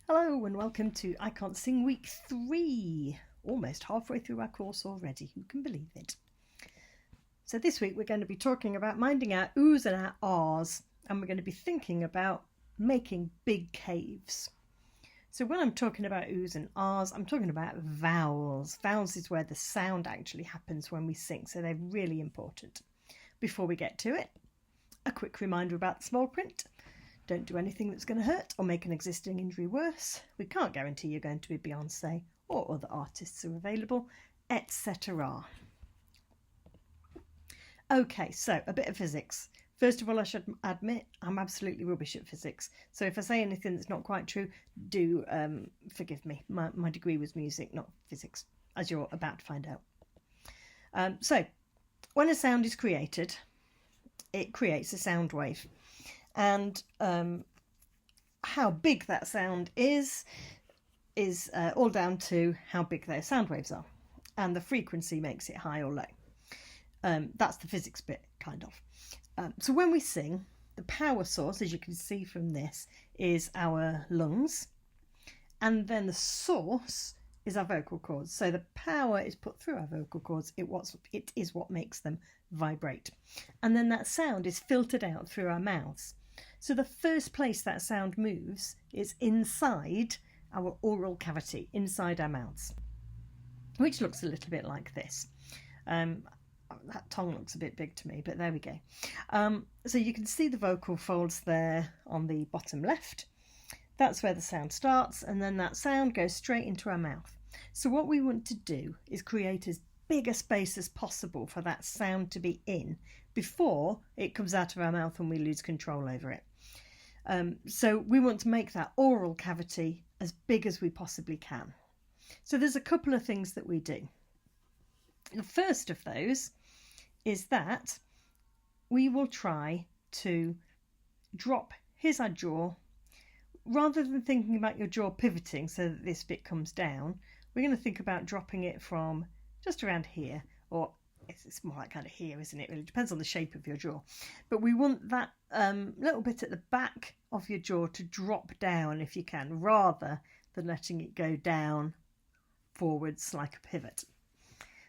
Hello and welcome to I Can't Sing Week 3. Almost halfway through our course already, who can believe it? So this week we're going to be talking about minding our oohs and our ahs, and we're going to be thinking about making big caves. So when I'm talking about oohs and ahs, I'm talking about vowels. Vowels is where the sound actually happens when we sing, so they're really important. Before we get to it, a quick reminder about the small print. Don't do anything that's going to hurt or make an existing injury worse. We can't guarantee you're going to be Beyonce or other artists are available, etc. Okay, so a bit of physics. First of all, I should admit I'm absolutely rubbish at physics. So if I say anything that's not quite true, do forgive me. My degree was music, not physics, as you're about to find out. So when a sound is created, it creates a sound wave. And how big that sound is all down to how big those sound waves are. And the frequency makes it high or low. That's the physics bit, kind of. So when we sing, the power source, as you can see from this, is our lungs. And then the source is our vocal cords. So the power is put through our vocal cords. It is what makes them vibrate. And then that sound is filtered out through our mouths. So the first place that sound moves is inside our oral cavity, inside our mouths, which looks a little bit like this. That tongue looks a bit big to me, but there we go. So you can see the vocal folds there on the bottom left. That's where the sound starts, and then that sound goes straight into our mouth. So what we want to do is create as big a space as possible for that sound to be in before it comes out of our mouth and we lose control over it. So we want to make that oral cavity as big as we possibly can. So there's a couple of things that we do. The first of those is that we will try to drop, here's our jaw. Rather than thinking about your jaw pivoting so that this bit comes down, we're going to think about dropping it from just around here, or it's more like kind of here, isn't it? Really depends on the shape of your jaw. But we want that little bit at the back of your jaw to drop down if you can, rather than letting it go down forwards like a pivot.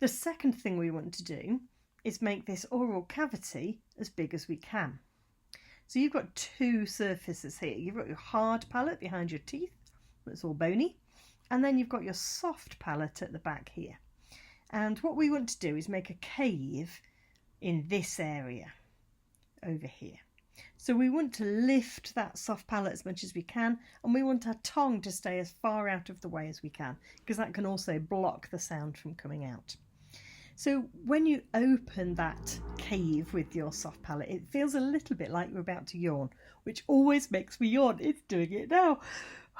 The second thing we want to do is make this oral cavity as big as we can. So you've got two surfaces here. You've got your hard palate behind your teeth, that's all bony, and then you've got your soft palate at the back here. And what we want to do is make a cave in this area over here. So we want to lift that soft palate as much as we can, and we want our tongue to stay as far out of the way as we can, because that can also block the sound from coming out. So when you open that cave with your soft palate, it feels a little bit like you're about to yawn, which always makes me yawn. It's doing it now.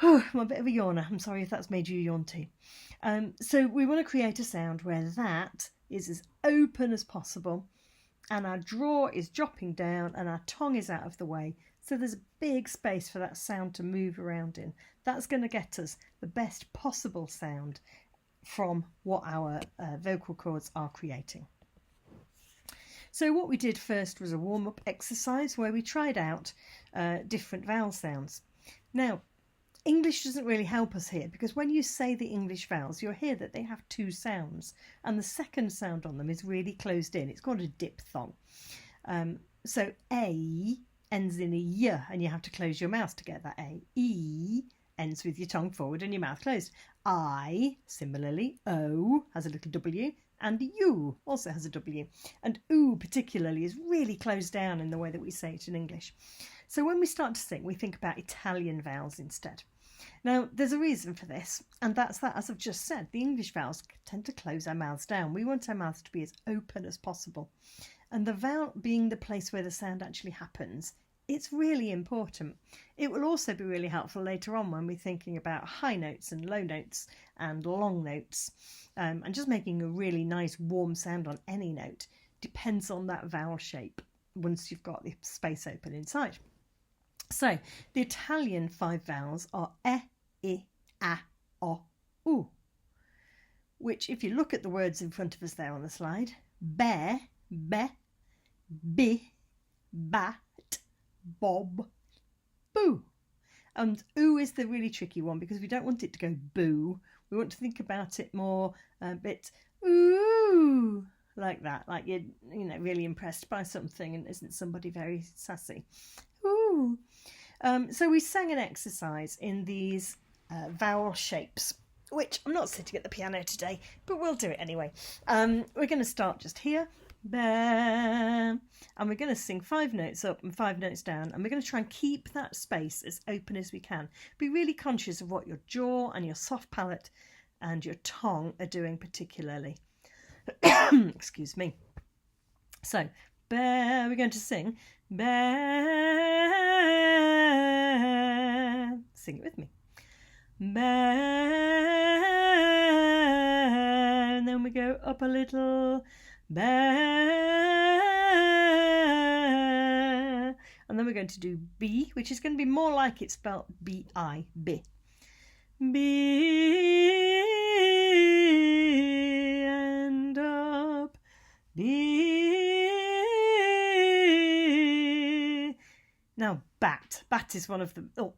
I'm a bit of a yawner. I'm sorry if that's made you yawn too. So we want to create a sound where that is as open as possible, and our jaw is dropping down and our tongue is out of the way. So there's a big space for that sound to move around in. That's going to get us the best possible sound from what our vocal cords are creating. So what we did first was a warm-up exercise where we tried out different vowel sounds. Now, English doesn't really help us here, because when you say the English vowels, you'll hear that they have two sounds, and the second sound on them is really closed in. It's called a diphthong. So A ends in a Y, and you have to close your mouth to get that A. E ends with your tongue forward and your mouth closed. I, similarly, O has a little W, and U also has a W. And oo particularly is really closed down in the way that we say it in English. So when we start to sing, we think about Italian vowels instead. Now, there's a reason for this, and that's that, as I've just said, the English vowels tend to close our mouths down. We want our mouths to be as open as possible. And the vowel being the place where the sound actually happens, it's really important. It will also be really helpful later on when we're thinking about high notes and low notes and long notes. And just making a really nice warm sound on any note depends on that vowel shape once you've got the space open inside. So the Italian 5 vowels are E, I, A, O, U, which if you look at the words in front of us there on the slide, bear, be, bi, bat, bob, boo. And ooh is the really tricky one because we don't want it to go boo. We want to think about it more a bit ooh, like that, like you're really impressed by something and isn't somebody very sassy. Ooh. So we sang an exercise in these vowel shapes, which I'm not sitting at the piano today, but we'll do it anyway. We're going to start just here. And we're going to sing 5 notes up and 5 notes down, and we're going to try and keep that space as open as we can. Be really conscious of what your jaw and your soft palate and your tongue are doing particularly. Excuse me. So we're going to sing bear. Sing it with me. Bear. And then we go up a little. Bear. And then we're going to do B, which is going to be more like it's spelled B-I, B. B and up. B. Now bat. Bat is one of the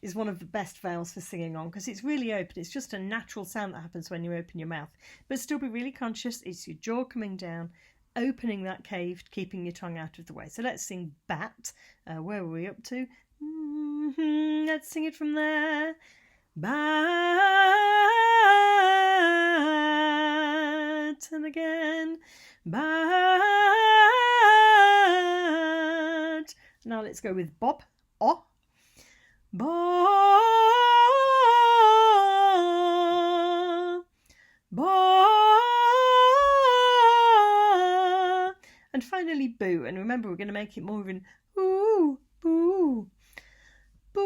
is one of the best vowels for singing on because it's really open. It's just a natural sound that happens when you open your mouth. But still be really conscious. It's your jaw coming down, opening that cave, keeping your tongue out of the way. So let's sing bat. Where were we up to? Let's sing it from there. Bat. And again. Bat. Now let's go with bob. O. Ba, ba, and finally boo. And remember, we're going to make it more of an ooh, boo, boo,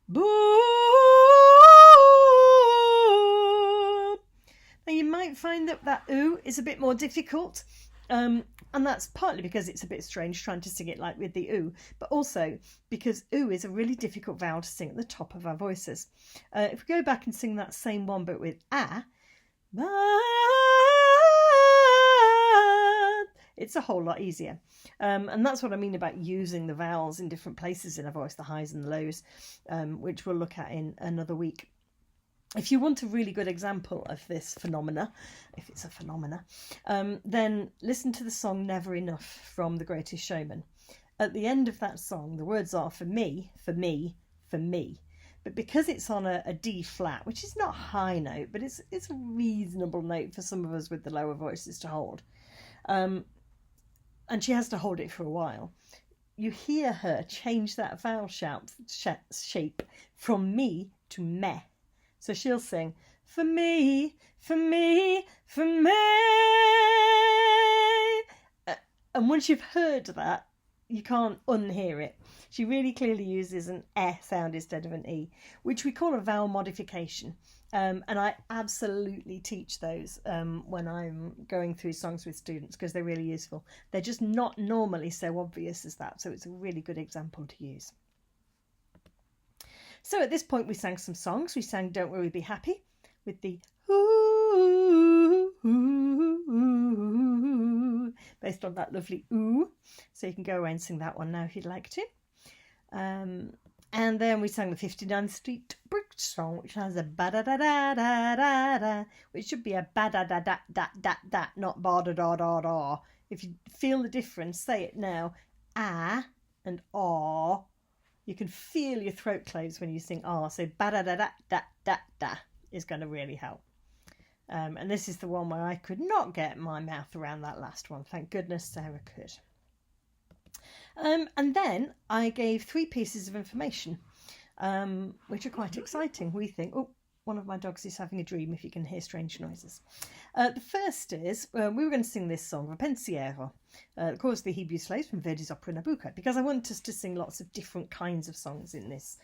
boo. Now you might find that ooh is a bit more difficult. And that's partly because it's a bit strange trying to sing it like with the ooh, but also because ooh is a really difficult vowel to sing at the top of our voices. If we go back and sing that same one but with it's a whole lot easier. And that's what I mean about using the vowels in different places in a voice, the highs and the lows, which we'll look at in another week. If you want a really good example of this phenomena, if it's a phenomena, then listen to the song Never Enough from The Greatest Showman. At the end of that song, the words are for me, for me, for me. But because it's on a D flat, which is not a high note, but it's a reasonable note for some of us with the lower voices to hold. And she has to hold it for a while. You hear her change that vowel shape from me to meh. So she'll sing, for me, for me, for me. And once you've heard that, you can't unhear it. She really clearly uses an sound instead of an E, which we call a vowel modification. And I absolutely teach those when I'm going through songs with students because they're really useful. They're just not normally so obvious as that. So it's a really good example to use. So at this point we sang some songs. We sang Don't Worry, Be Happy with the ooh, ooh, ooh, based on that lovely ooh. So you can go away and sing that one now if you'd like to. And then we sang the 59th Street Bridge song, which has a ba-da-da-da-da-da-da, which should be a ba-da-da-da-da-da-da, not ba-da-da-da-da. If you feel the difference, say it now. Ah and ah. You can feel your throat close when you sing ah, so ba-da-da-da-da-da-da is going to really help. And this is the one where I could not get my mouth around that last one. Thank goodness Sarah could. And then I gave 3 pieces of information, which are quite exciting. We think, oh, one of my dogs is having a dream if you can hear strange noises. The first is, we were going to sing this song, Pensiero, of course the Hebrew Slaves from Verdi's opera Nabucco, because I want us to sing lots of different kinds of songs in this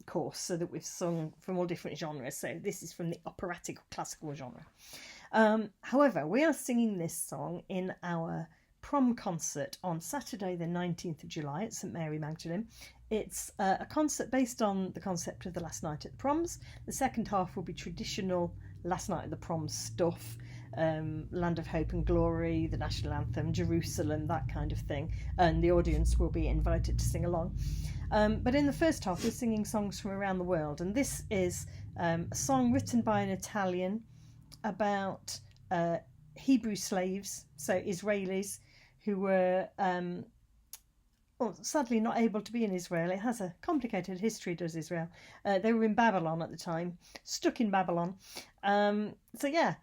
course, so that we've sung from all different genres. So this is from the operatic or classical genre. However, we are singing this song in our prom concert on Saturday the 19th of July at St Mary Magdalene. It's a concert based on the concept of the last night at the proms. The second half will be traditional last night at the proms stuff, Land of Hope and Glory, the national anthem, Jerusalem, that kind of thing. And the audience will be invited to sing along. But in the first half, we're singing songs from around the world. And this is a song written by an Italian about Hebrew slaves, so Israelis, who were sadly not able to be in Israel. It has a complicated history, does Israel. They were in Babylon at the time, stuck in Babylon. So yeah,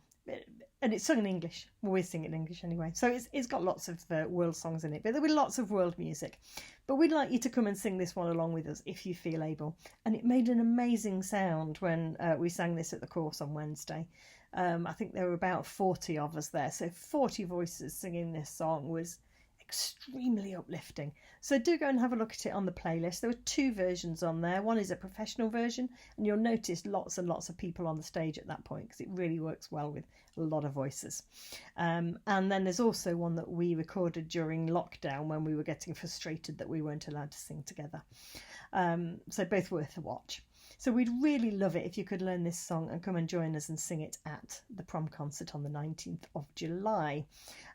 and it's sung in English. Well, we sing it in English anyway. So it's got lots of world songs in it, but there were lots of world music. But we'd like you to come and sing this one along with us if you feel able. And it made an amazing sound when we sang this at the course on Wednesday. I think there were about 40 of us there. So 40 voices singing this song was extremely uplifting. So do go and have a look at it on the playlist. There were 2 versions on there. One is a professional version, and you'll notice lots and lots of people on the stage at that point because it really works well with a lot of voices. And then there's also one that we recorded during lockdown when we were getting frustrated that we weren't allowed to sing together. So both worth a watch. So we'd really love it if you could learn this song and come and join us and sing it at the prom concert on the 19th of July.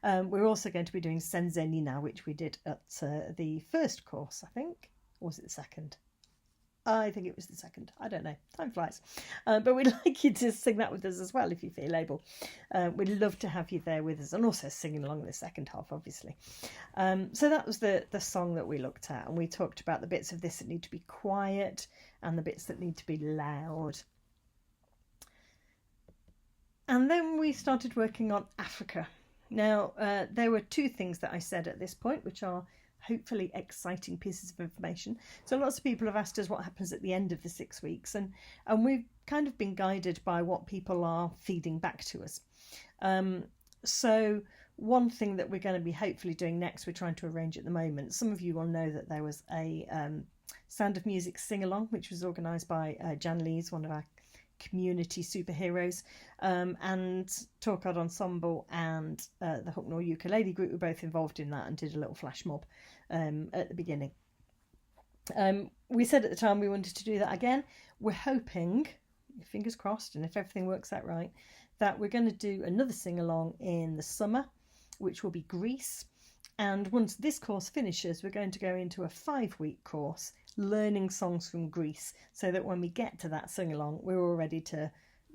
We're also going to be doing Senze Nina, which we did at the first course, I think. Or was it the second? I think it was the second. I don't know. Time flies. But we'd like you to sing that with us as well if you feel able. We'd love to have you there with us and also singing along in the second half, obviously. So that was the song that we looked at, and we talked about the bits of this that need to be quiet and the bits that need to be loud. And then we started working on Africa. Now, there were 2 things that I said at this point, which are hopefully exciting pieces of information. So lots of people have asked us what happens at the end of the 6 weeks, and we've kind of been guided by what people are feeding back to us. So one thing that we're going to be hopefully doing next, we're trying to arrange at the moment. Some of you will know that there was a Sound of Music sing-along, which was organised by Jan Lees, one of our community superheroes, and Torquad Ensemble and the Hucknall Ukulele Group were both involved in that and did a little flash mob at the beginning. We said at the time we wanted to do that again. We're hoping, fingers crossed, and if everything works out right, that we're going to do another sing-along in the summer, which will be Greece. And once this course finishes, we're going to go into a 5-week course learning songs from Greece, so that when we get to that sing-along, we're all ready to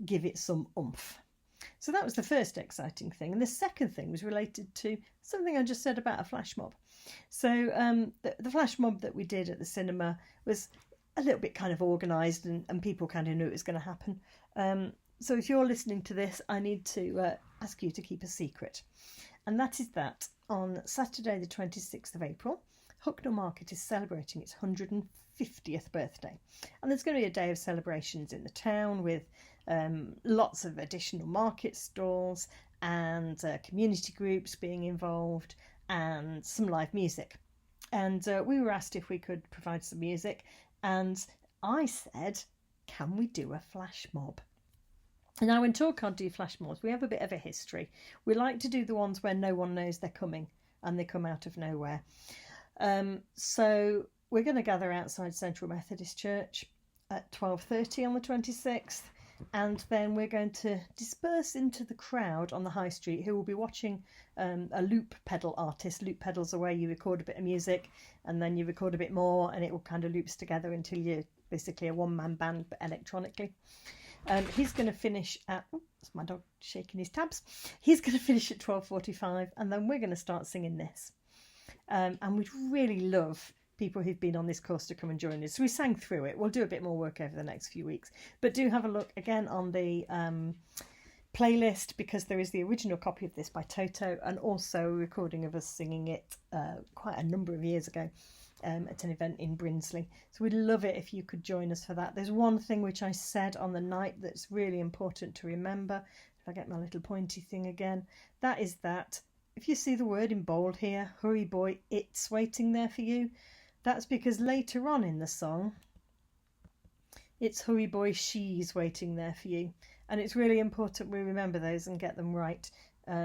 give it some oomph. So that was the first exciting thing. And the second thing was related to something I just said about a flash mob. So the flash mob that we did at the cinema was a little bit kind of organised, and people kind of knew it was going to happen. So if you're listening to this, I need to ask you to keep a secret. And that is that on Saturday the 26th of April, Hucknall Market is celebrating its 150th birthday. And there's going to be a day of celebrations in the town with lots of additional market stalls and community groups being involved and some live music. And we were asked if we could provide some music, and I said, can we do a flash mob? Now, when Torquad do flash mobs, we have a bit of a history. We like to do the ones where no one knows they're coming and they come out of nowhere. So we're going to gather outside Central Methodist Church at 12:30 on the 26th, and then we're going to disperse into the crowd on the high street who will be watching a loop pedal artist. Loop pedals are where you record a bit of music and then you record a bit more, and it will kind of loops together until you're basically a one-man band but electronically. He's going to finish at, that's my dog shaking his tabs. He's going to finish at 12:45, and then we're going to start singing this. And we'd really love people who've been on this course to come and join us. So we sang through it. We'll do a bit more work over the next few weeks. But do have a look again on the playlist, because there is the original copy of this by Toto and also a recording of us singing it quite a number of years ago at an event in Brinsley. So we'd love it if you could join us for that. There's one thing which I said on the night that's really important to remember. If I get my little pointy thing again, that is that if you see the word in bold here, hurry boy, it's waiting there for you. That's because later on in the song, it's hurry boy, she's waiting there for you. And it's really important we remember those and get them right,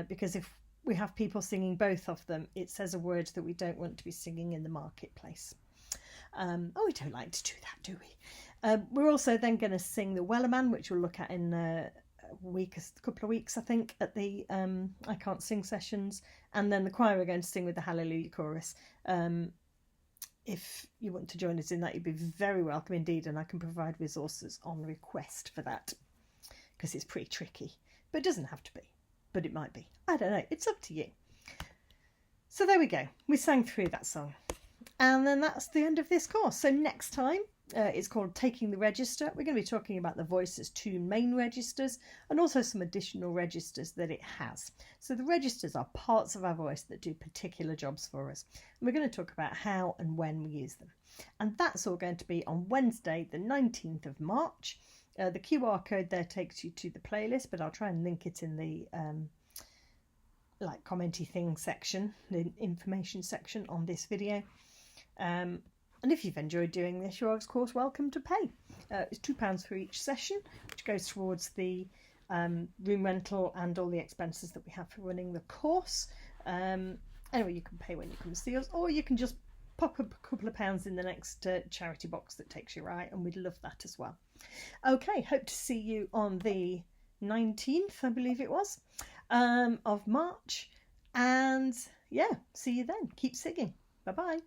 because if we have people singing both of them, it says a word that we don't want to be singing in the marketplace. We don't like to do that, do we? We're also then going to sing the Wellerman, which we'll look at in a couple of weeks, I think, at the I Can't Sing sessions, and then the choir are going to sing with the Hallelujah chorus. If you want to join us in that, you'd be very welcome indeed, and I can provide resources on request for that, because it's pretty tricky. But it doesn't have to be, but it might be. I don't know, it's up to you. So there we go, we sang through that song. And then that's the end of this course. So next time, it's called Taking the Register. We're going to be talking about the voice's two main registers and also some additional registers that it has. So the registers are parts of our voice that do particular jobs for us. And we're going to talk about how and when we use them. And that's all going to be on Wednesday, the 19th of March. The QR code there takes you to the playlist, but I'll try and link it in the commenty thing section, the information section on this video. And if you've enjoyed doing this, you're of course welcome to pay. It's £2 for each session, which goes towards the room rental and all the expenses that we have for running the course. Anyway, you can pay when you come to see us, or you can just pop up a couple of pounds in the next charity box that takes you right, and we'd love that as well. Okay, hope to see you on the 19th, I believe it was, of March. And yeah, see you then. Keep singing. Bye-bye.